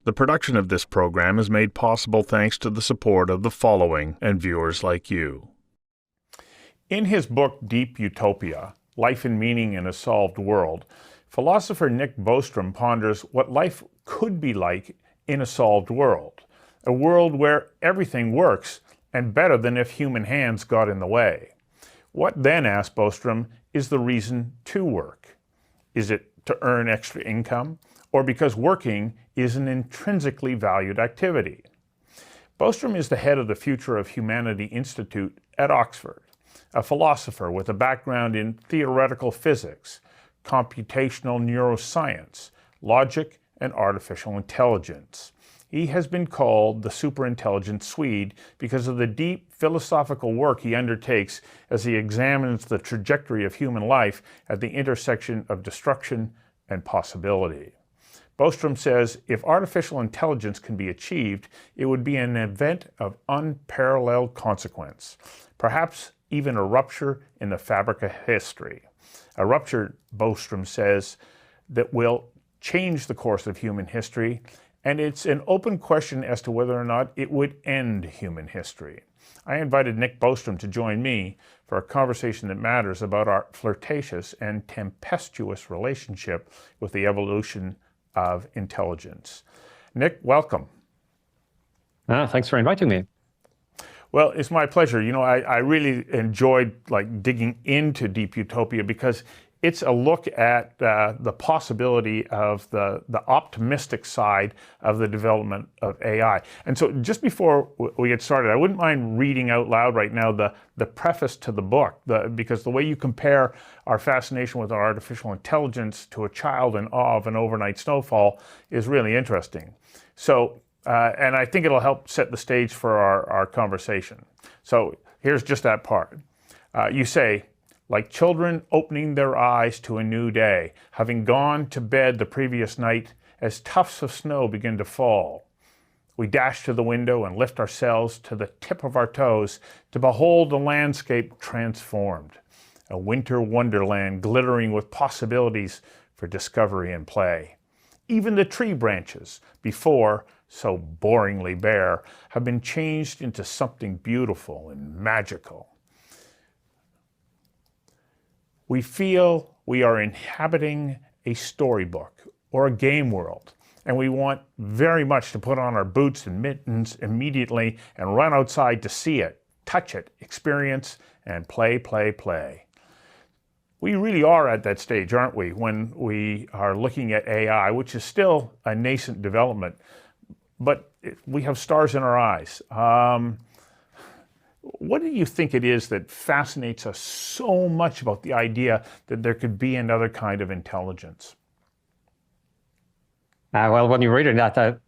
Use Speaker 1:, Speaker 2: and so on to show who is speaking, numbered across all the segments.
Speaker 1: The production of this program is made possible thanks to the support of the following and viewers like you. In his book, Deep Utopia, Life and Meaning in a Solved World, philosopher Nick Bostrom ponders what life could be like in a solved world, a world where everything works, and better than if human hands got in the way. What then, asks Bostrom, is the reason to work? Is it to earn extra income, or because working is an intrinsically valued activity? Bostrom is the head of the Future of Humanity Institute at Oxford, a philosopher with a background in theoretical physics, computational neuroscience, logic, and artificial intelligence. He has been called the Superintelligent Swede because of the deep philosophical work he undertakes as he examines the trajectory of human life at the intersection of destruction and possibility. Bostrom says if artificial intelligence can be achieved, it would be an event of unparalleled consequence, perhaps even a rupture in the fabric of history. A rupture, Bostrom says, that will change the course of human history, and it's an open question as to whether or not it would end human history. I invited Nick Bostrom to join me for a conversation that matters about our flirtatious and tempestuous relationship with the evolution of intelligence. Nick, welcome.
Speaker 2: Thanks for inviting me.
Speaker 1: Well, it's my pleasure. You know, I really enjoyed digging into Deep Utopia because it's a look at the possibility of the optimistic side of the development of AI. And so just before we get started, I wouldn't mind reading out loud right now the preface to the book, because the way you compare our fascination with artificial intelligence to a child in awe of an overnight snowfall is really interesting. So, and I think it'll help set the stage for our conversation. So here's just that part. You say, like children opening their eyes to a new day, having gone to bed the previous night as tufts of snow begin to fall. We dash to the window and lift ourselves to the tip of our toes to behold the landscape transformed, a winter wonderland glittering with possibilities for discovery and play. Even the tree branches, before so boringly bare, have been changed into something beautiful and magical. We feel we are inhabiting a storybook or a game world, and we want very much to put on our boots and mittens immediately and run outside to see it, touch it, experience, and play, play, play. We really are at that stage, aren't we, when we are looking at AI, which is still a nascent development, but we have stars in our eyes. What do you think it is that fascinates us so much about the idea that there could be another kind of intelligence?
Speaker 2: Well, when you were reading that, it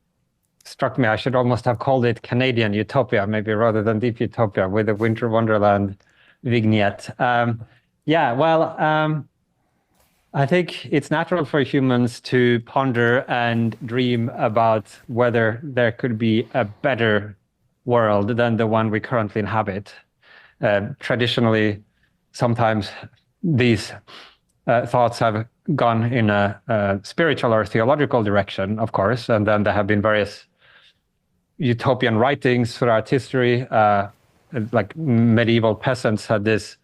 Speaker 2: struck me I should almost have called it Canadian Utopia, maybe rather than Deep Utopia, with the Winter Wonderland vignette. I think it's natural for humans to ponder and dream about whether there could be a better world than the one we currently inhabit. Traditionally, sometimes these thoughts have gone in a spiritual or theological direction, of course, and then there have been various utopian writings throughout history. Like medieval peasants had this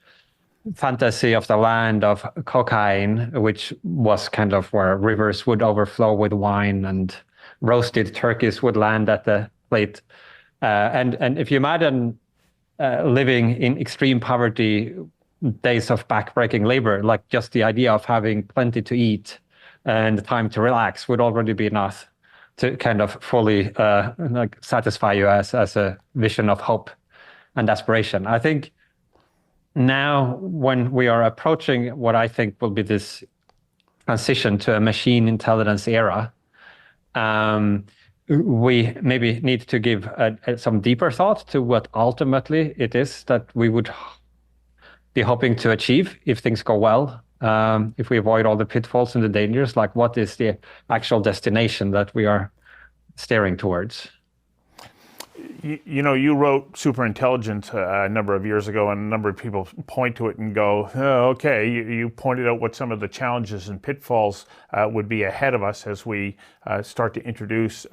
Speaker 2: fantasy of the land of cocaine, which was kind of where rivers would overflow with wine and roasted turkeys would land at the plate. And if you imagine living in extreme poverty, days of back-breaking labor, like just the idea of having plenty to eat and time to relax would already be enough to kind of fully satisfy you as a vision of hope and aspiration. I think now when we are approaching what I think will be this transition to a machine intelligence era, we maybe need to give some deeper thought to what ultimately it is that we would be hoping to achieve if things go well, if we avoid all the pitfalls and the dangers, like what is the actual destination that we are steering towards?
Speaker 1: You wrote Superintelligent a number of years ago, and a number of people point to it and go, oh, okay, you pointed out what some of the challenges and pitfalls would be ahead of us as we start to introduce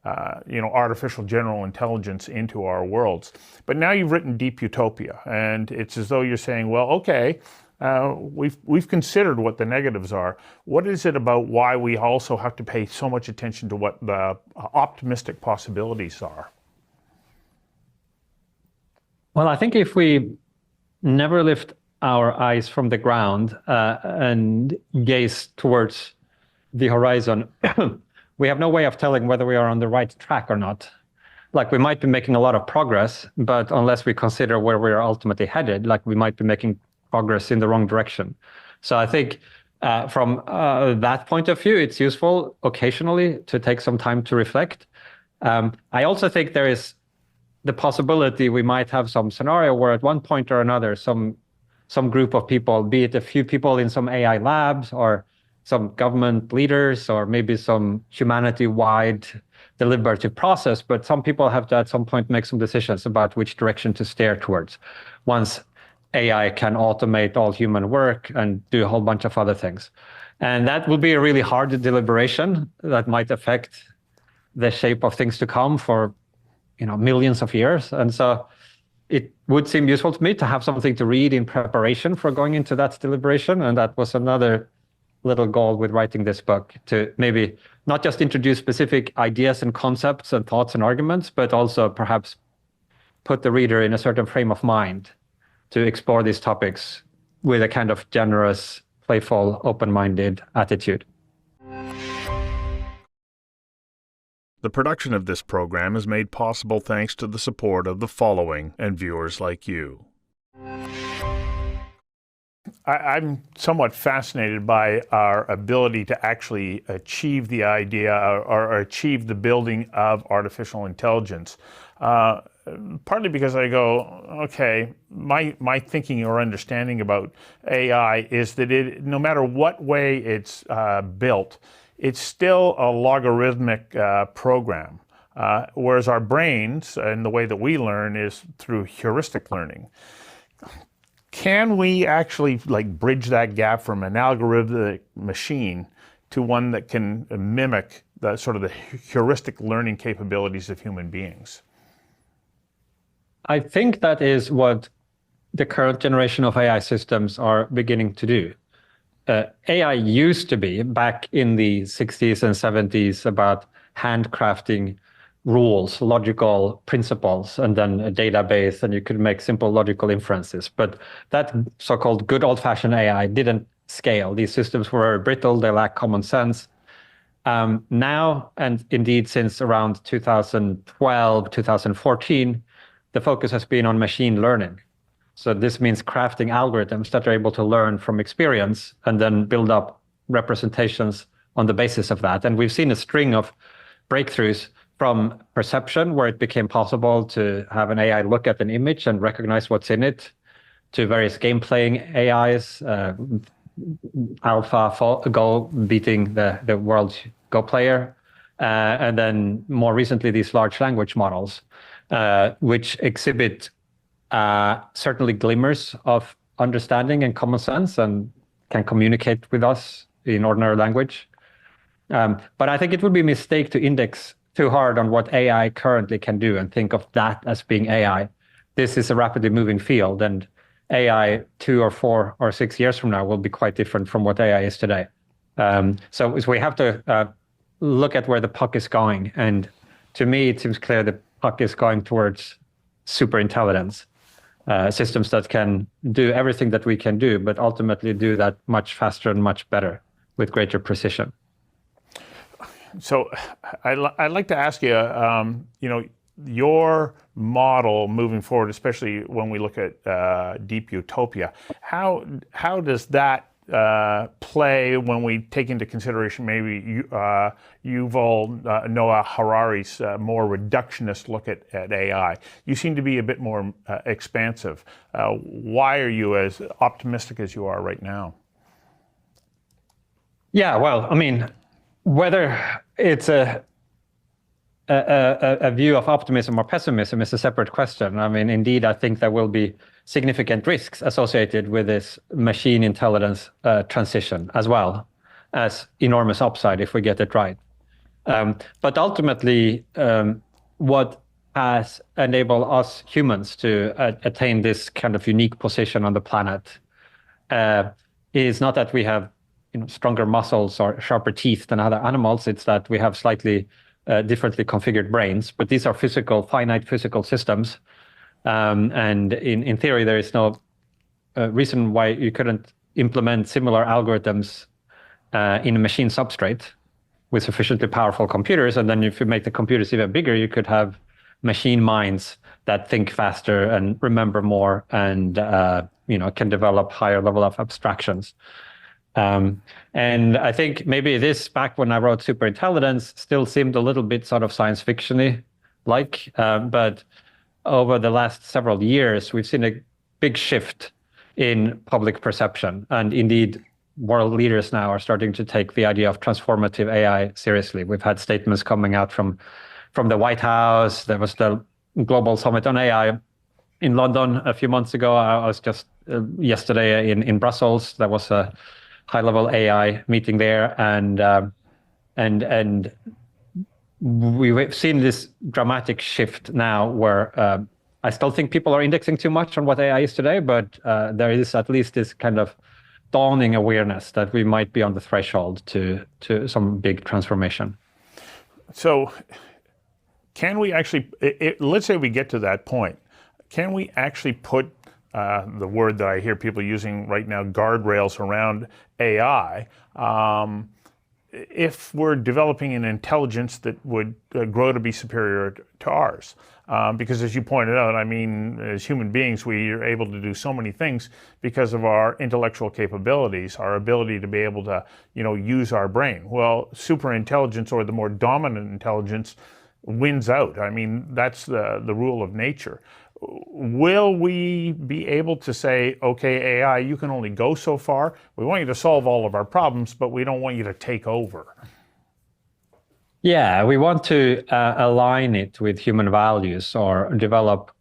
Speaker 1: artificial general intelligence into our worlds. But now you've written Deep Utopia, and it's as though you're saying, well, okay, we've considered what the negatives are. What is it about why we also have to pay so much attention to what the optimistic possibilities are?
Speaker 2: Well, I think if we never lift our eyes from the ground and gaze towards the horizon, we have no way of telling whether we are on the right track or not. Like, we might be making a lot of progress, but unless we consider where we are ultimately headed, like, we might be making progress in the wrong direction. So I think from that point of view, it's useful occasionally to take some time to reflect. I also think there is the possibility we might have some scenario where at one point or another, some group of people, be it a few people in some AI labs or some government leaders or maybe some humanity-wide deliberative process, but some people have to at some point make some decisions about which direction to steer towards once AI can automate all human work and do a whole bunch of other things. And that will be a really hard deliberation that might affect the shape of things to come for millions of years. And so it would seem useful to me to have something to read in preparation for going into that deliberation. And that was another little goal with writing this book, to maybe not just introduce specific ideas and concepts and thoughts and arguments, but also perhaps put the reader in a certain frame of mind to explore these topics with a kind of generous, playful, open-minded attitude.
Speaker 1: The production of this program is made possible thanks to the support of the following and viewers like you. I'm somewhat fascinated by our ability to actually achieve the idea or achieve the building of artificial intelligence. Partly because I go, okay, my thinking or understanding about AI is that no matter what way it's built, it's still a logarithmic program, whereas our brains and the way that we learn is through heuristic learning. Can we actually bridge that gap from an algorithmic machine to one that can mimic the sort of the heuristic learning capabilities of human beings?
Speaker 2: I think that is what the current generation of AI systems are beginning to do. AI used to be, back in the 60s and 70s, about handcrafting rules, logical principles, and then a database, and you could make simple logical inferences. But that so-called good old-fashioned AI didn't scale. These systems were brittle, they lack common sense. Now, and indeed since around 2012, 2014, the focus has been on machine learning. So this means crafting algorithms that are able to learn from experience and then build up representations on the basis of that. And we've seen a string of breakthroughs from perception, where it became possible to have an AI look at an image and recognize what's in it, to various game-playing AIs, AlphaGo beating the world's Go player, and then more recently these large language models, which exhibit certainly glimmers of understanding and common sense and can communicate with us in ordinary language. But I think it would be a mistake to index too hard on what AI currently can do and think of that as being AI. This is a rapidly moving field, and AI 2 or 4 or 6 years from now will be quite different from what AI is today. So we have to look at where the puck is going. And to me, it seems clear the puck is going towards superintelligence, systems that can do everything that we can do, but ultimately do that much faster and much better with greater precision.
Speaker 1: So I'd like to ask you, your model moving forward, especially when we look at Deep Utopia, how does that play when we take into consideration maybe Yuval Noah Harari's more reductionist look at AI? You seem to be a bit more expansive. Why are you as optimistic as you are right now?
Speaker 2: Yeah, well, I mean, whether it's a a view of optimism or pessimism is a separate question. I mean, indeed, I think there will be significant risks associated with this machine intelligence transition, as well as enormous upside if we get it right. But ultimately, what has enabled us humans to attain this kind of unique position on the planet is not that we have stronger muscles or sharper teeth than other animals. It's that we have slightly differently configured brains, but these are finite physical systems. And in theory, there is no reason why you couldn't implement similar algorithms in a machine substrate with sufficiently powerful computers. And then if you make the computers even bigger, you could have machine minds that think faster and remember more and can develop higher level of abstractions. And I think maybe this, back when I wrote Superintelligence, still seemed a little bit sort of science fiction-y like, but over the last several years, we've seen a big shift in public perception. And indeed, world leaders now are starting to take the idea of transformative AI seriously. We've had statements coming out from the White House. There was the Global Summit on AI in London a few months ago. I was just yesterday in Brussels. There was a high-level AI meeting there, and we've seen this dramatic shift now where I still think people are indexing too much on what AI is today, but there is at least this kind of dawning awareness that we might be on the threshold to some big transformation.
Speaker 1: So can we actually, let's say we get to that point, can we actually put the word that I hear people using right now, guardrails around AI, if we're developing an intelligence that would grow to be superior to ours? Because as you pointed out, I mean, as human beings, we are able to do so many things because of our intellectual capabilities, our ability to be able to, use our brain. Well, superintelligence, or the more dominant intelligence, wins out. I mean, that's the rule of nature. Will we be able to say, okay, AI, you can only go so far. We want you to solve all of our problems, but we don't want you to take over?
Speaker 2: Yeah, we want to align it with human values or develop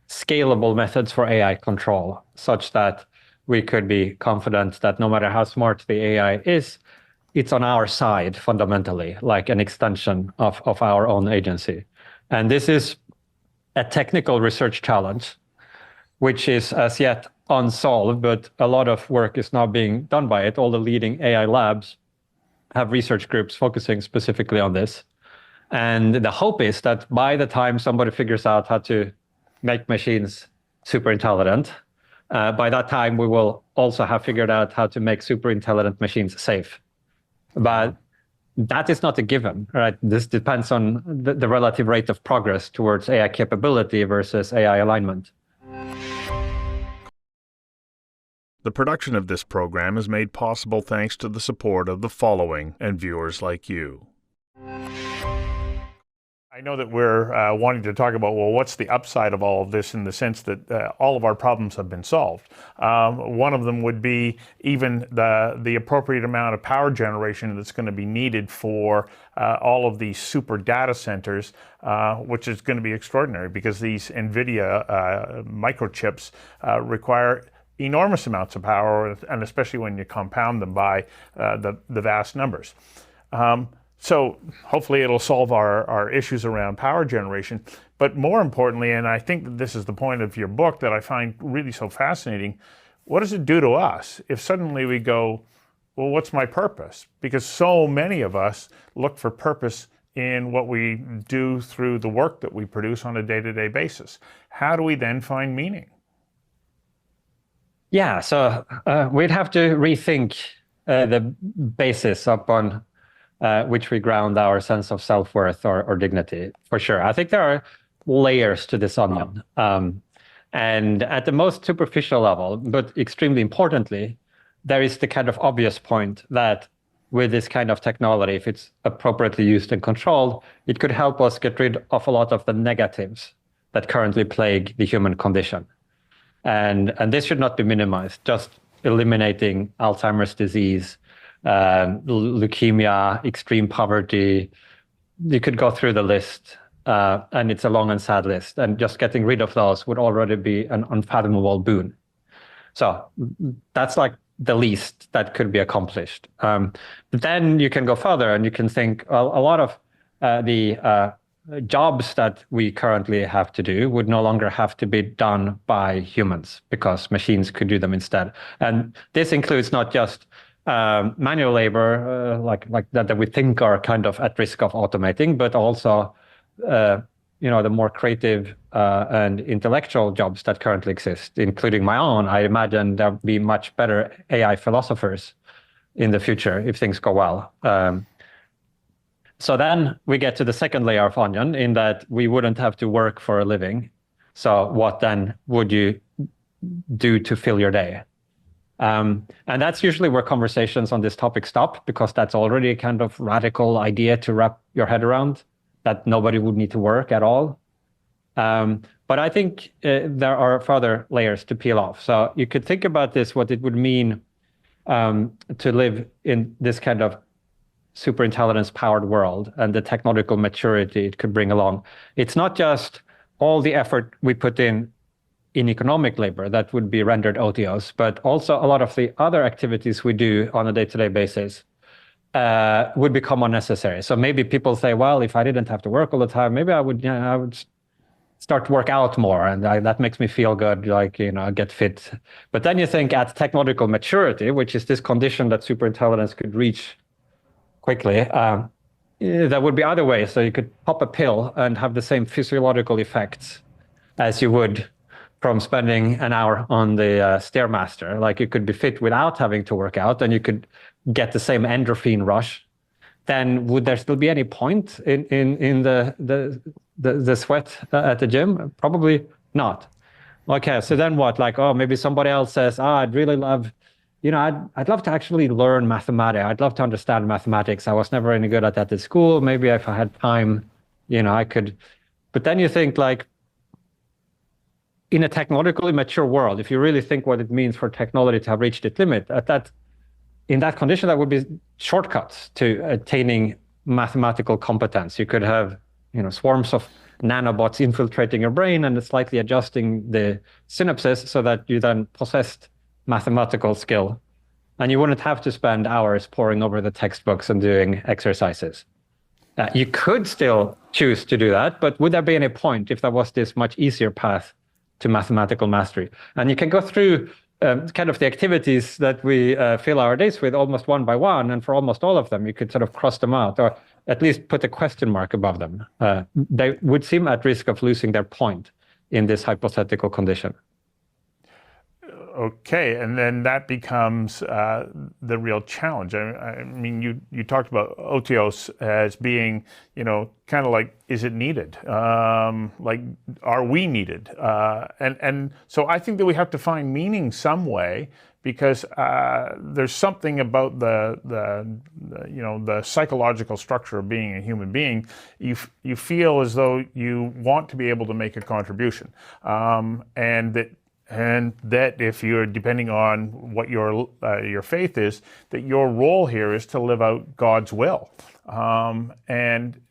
Speaker 2: scalable methods for AI control, such that we could be confident that no matter how smart the AI is, it's on our side fundamentally, like an extension of our own agency. And this is a technical research challenge, which is as yet unsolved, but a lot of work is now being done by it. All the leading AI labs have research groups focusing specifically on this. And the hope is that by the time somebody figures out how to make machines super intelligent, by that time we will also have figured out how to make super intelligent machines safe. But that is not a given, right? This depends on the relative rate of progress towards AI capability versus AI alignment.
Speaker 1: The production of this program is made possible thanks to the support of the following and viewers like you. I know that we're wanting to talk about, well, what's the upside of all of this, in the sense that all of our problems have been solved. One of them would be even the appropriate amount of power generation that's going to be needed for all of these super data centers, which is going to be extraordinary, because these NVIDIA microchips require enormous amounts of power, and especially when you compound them by the vast numbers. So hopefully it'll solve our issues around power generation. But more importantly, and I think that this is the point of your book that I find really so fascinating, what does it do to us if suddenly we go, well, what's my purpose? Because so many of us look for purpose in what we do through the work that we produce on a day-to-day basis. How do we then find meaning?
Speaker 2: Yeah, so we'd have to rethink the basis upon which we ground our sense of self-worth or dignity, for sure. I think there are layers to this onion. And at the most superficial level, but extremely importantly, there is the kind of obvious point that with this kind of technology, if it's appropriately used and controlled, it could help us get rid of a lot of the negatives that currently plague the human condition. And this should not be minimized. Just eliminating Alzheimer's disease, leukemia, extreme poverty. You could go through the list. and it's a long and sad list. And just getting rid of those would already be an unfathomable boon. So that's like the least that could be accomplished. But then you can go further and you can think, well, a lot of the jobs that we currently have to do would no longer have to be done by humans because machines could do them instead. And this includes not just manual labor, like that we think are kind of at risk of automating, but also the more creative and intellectual jobs that currently exist, including my own. I imagine there'll be much better AI philosophers in the future if things go well. So then we get to the second layer of onion in that we wouldn't have to work for a living. So what then would you do to fill your day? And that's usually where conversations on this topic stop, because that's already a kind of radical idea to wrap your head around, that nobody would need to work at all. But I think there are further layers to peel off. So you could think about this, what it would mean to live in this kind of superintelligence-powered world and the technological maturity it could bring along. It's not just all the effort we put in economic labor that would be rendered OTOs, but also a lot of the other activities we do on a day-to-day basis would become unnecessary. So maybe people say, well, if I didn't have to work all the time, maybe I would start to work out more, and that makes me feel good, get fit. But then you think at technological maturity, which is this condition that superintelligence could reach quickly, there would be other ways. So you could pop a pill and have the same physiological effects as you would from spending an hour on the Stairmaster. Like you could be fit without having to work out, and you could get the same endorphin rush. Then would there still be any point in the sweat at the gym? Probably not. Okay, so then what? Like, oh, maybe somebody else says, I'd really love, I'd love to actually learn mathematics. I'd love to understand mathematics. I was never any good at that at school. Maybe if I had time, I could. But then you think, like, in a technologically mature world, if you really think what it means for technology to have reached its limit, in that condition, that would be shortcuts to attaining mathematical competence. You could have, swarms of nanobots infiltrating your brain and slightly adjusting the synapses so that you then possessed mathematical skill. And you wouldn't have to spend hours poring over the textbooks and doing exercises. You could still choose to do that, but would there be any point if there was this much easier path to mathematical mastery? And you can go through kind of the activities that we fill our days with almost one by one, and for almost all of them, you could sort of cross them out, or at least put a question mark above them. They would seem at risk of losing their point in this hypothetical condition.
Speaker 1: Okay, and then that becomes the real challenge. I mean, you talked about OTOs as being, kind of like, is it needed? Like, are we needed? And so I think that we have to find meaning some way, because there's something about the psychological structure of being a human being. You feel as though you want to be able to make a contribution, and that if you're, depending on what your faith is, that your role here is to live out God's will. And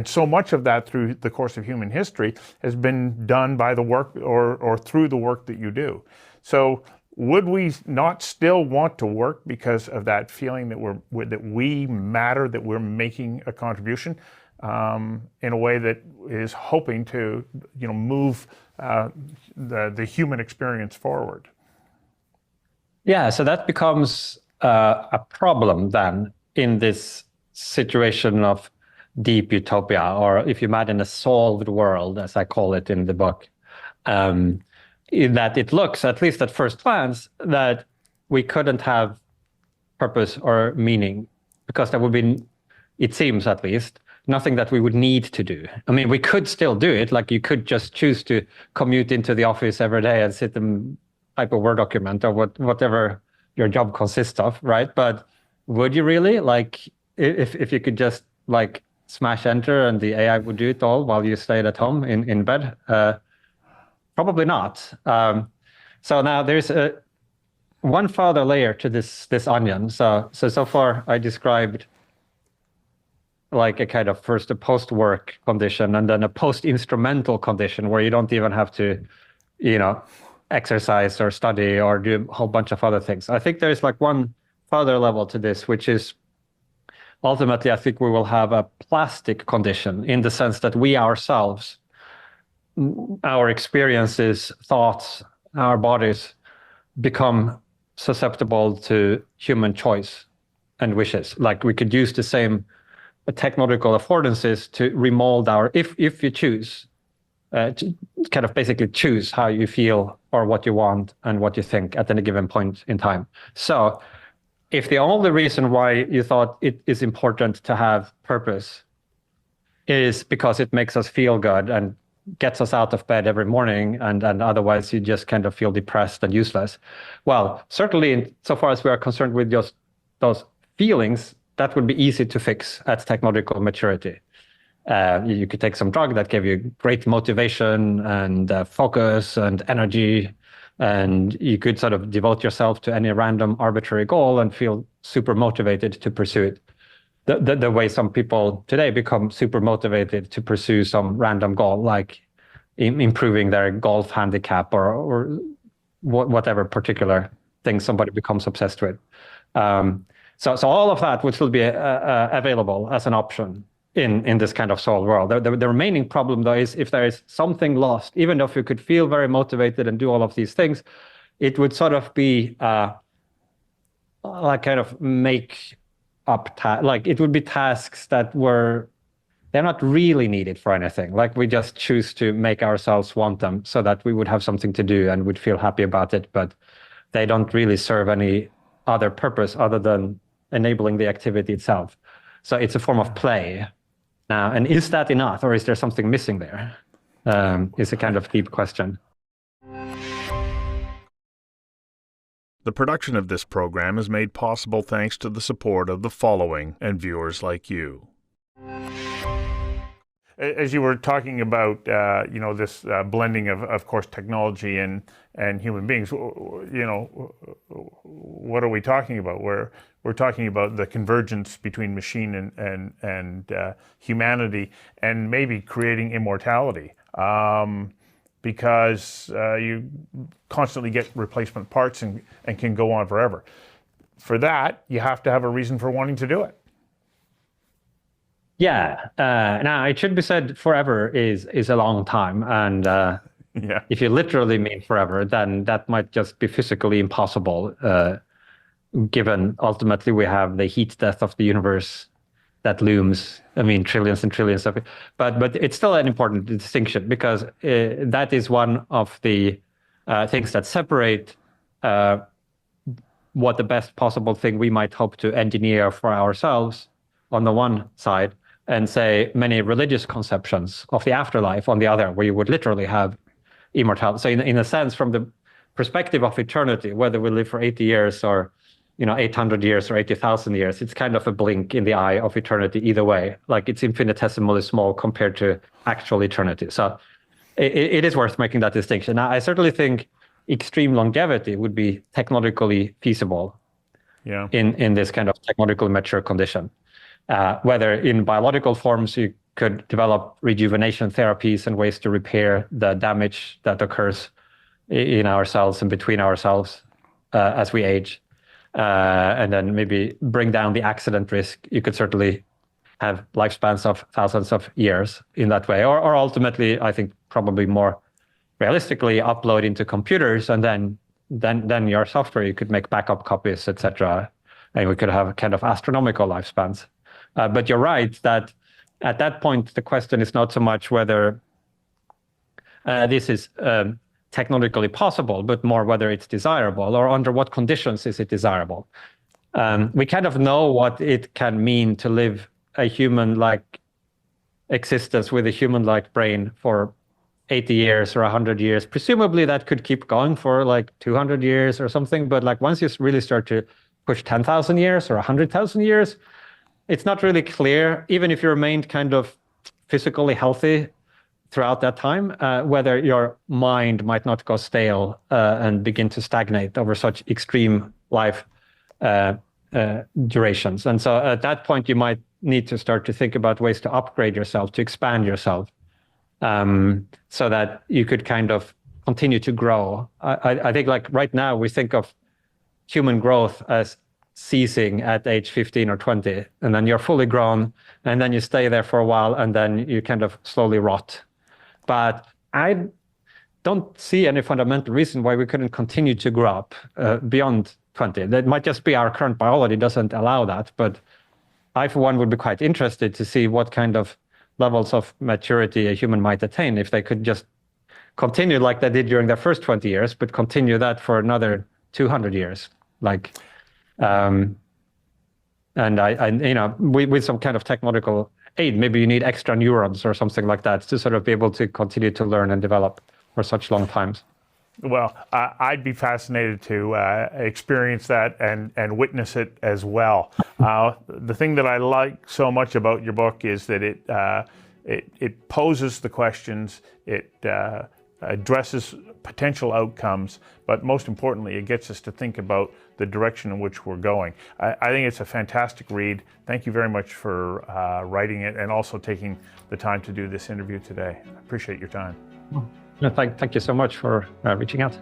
Speaker 1: so much of that through the course of human history has been done by the work or through the work that you do. So would we not still want to work because of that feeling that we matter, that we're making a contribution in a way that is hoping to move the human experience forward?
Speaker 2: Yeah, so that becomes a problem then in this situation of deep utopia, or if you imagine a solved world, as I call it in the book, in that it looks, at least at first glance, that we couldn't have purpose or meaning, because there would be, it seems at least, nothing that we would need to do. I mean, we could still do it. Like, you could just choose to commute into the office every day and sit and type a Word document or whatever your job consists of, right? But would you really? Like, if you could just like smash enter and the AI would do it all while you stayed at home in bed? Probably not. So now there's one further layer to this onion. So far I described like a kind of first a post-work condition and then a post-instrumental condition where you don't even have to, exercise or study or do a whole bunch of other things. I think there's like one further level to this, which is ultimately, I think we will have a plastic condition in the sense that we ourselves, our experiences, thoughts, our bodies become susceptible to human choice and wishes. Like we could use the same technological affordances to remold if you choose, to kind of basically choose how you feel or what you want and what you think at any given point in time. So if the only reason why you thought it is important to have purpose is because it makes us feel good and gets us out of bed every morning, and otherwise you just kind of feel depressed and useless. Well, certainly so far as we are concerned with just those feelings, that would be easy to fix at technological maturity. You could take some drug that gave you great motivation and focus and energy, and you could sort of devote yourself to any random arbitrary goal and feel super motivated to pursue it. The way some people today become super motivated to pursue some random goal, like improving their golf handicap or whatever particular thing somebody becomes obsessed with. So all of that would still be available as an option in this kind of soul world. The remaining problem, though, is if there is something lost, even if you could feel very motivated and do all of these things, it would sort of be like kind of make up, like it would be tasks that they're not really needed for anything. Like we just choose to make ourselves want them so that we would have something to do and would feel happy about it, but they don't really serve any other purpose other than enabling the activity itself. So it's a form of play. Now, and is that enough, or is there something missing there? Is a kind of deep question.
Speaker 1: The production of this program is made possible thanks to the support of the following and viewers like you. As you were talking about, this blending of course, technology and human beings, what are we talking about? We're talking about the convergence between machine and humanity, and maybe creating immortality, because you constantly get replacement parts and can go on forever. For that, you have to have a reason for wanting to do it.
Speaker 2: Yeah. Now, it should be said forever is a long time. And if you literally mean forever, then that might just be physically impossible, given ultimately we have the heat death of the universe that looms. I mean, trillions and trillions of it. But it's still an important distinction, because that is one of the things that separate what the best possible thing we might hope to engineer for ourselves on the one side, and say many religious conceptions of the afterlife on the other, where you would literally have immortality. So in a sense, from the perspective of eternity, whether we live for 80 years or 800 years or 80,000 years, it's kind of a blink in the eye of eternity either way. Like it's infinitesimally small compared to actual eternity. So it is worth making that distinction. Now, I certainly think extreme longevity would be technologically feasible in this kind of technologically mature condition. Whether in biological forms you could develop rejuvenation therapies and ways to repair the damage that occurs in our cells and between our cells as we age, and then maybe bring down the accident risk. You could certainly have lifespans of thousands of years in that way, or ultimately, I think probably more realistically, upload into computers, and then your software, you could make backup copies, etc., and we could have kind of astronomical lifespans. But you're right that at that point, the question is not so much whether this is technologically possible, but more whether it's desirable, or under what conditions is it desirable. We kind of know what it can mean to live a human-like existence with a human-like brain for 80 years or 100 years. Presumably that could keep going for like 200 years or something, but like once you really start to push 10,000 years or 100,000 years, it's not really clear, even if you remained kind of physically healthy throughout that time, whether your mind might not go stale and begin to stagnate over such extreme life durations. And so at that point, you might need to start to think about ways to upgrade yourself, to expand yourself, so that you could kind of continue to grow. I think like right now, we think of human growth as ceasing at age 15 or 20, and then you're fully grown, and then you stay there for a while, and then you kind of slowly rot. But I don't see any fundamental reason why we couldn't continue to grow up beyond 20. That might just be our current biology doesn't allow that, but I, for one, would be quite interested to see what kind of levels of maturity a human might attain if they could just continue like they did during their first 20 years, but continue that for another 200 years. Like, and I with some kind of technological aid, maybe you need extra neurons or something like that to sort of be able to continue to learn and develop for such long times.
Speaker 1: Well, I'd be fascinated to experience that and witness it as well. The thing that I like so much about your book is that it poses the questions, it addresses potential outcomes, but most importantly, it gets us to think about the direction in which we're going. I think it's a fantastic read. Thank you very much for writing it and also taking the time to do this interview today. I appreciate your time.
Speaker 2: No, thank you so much for reaching out.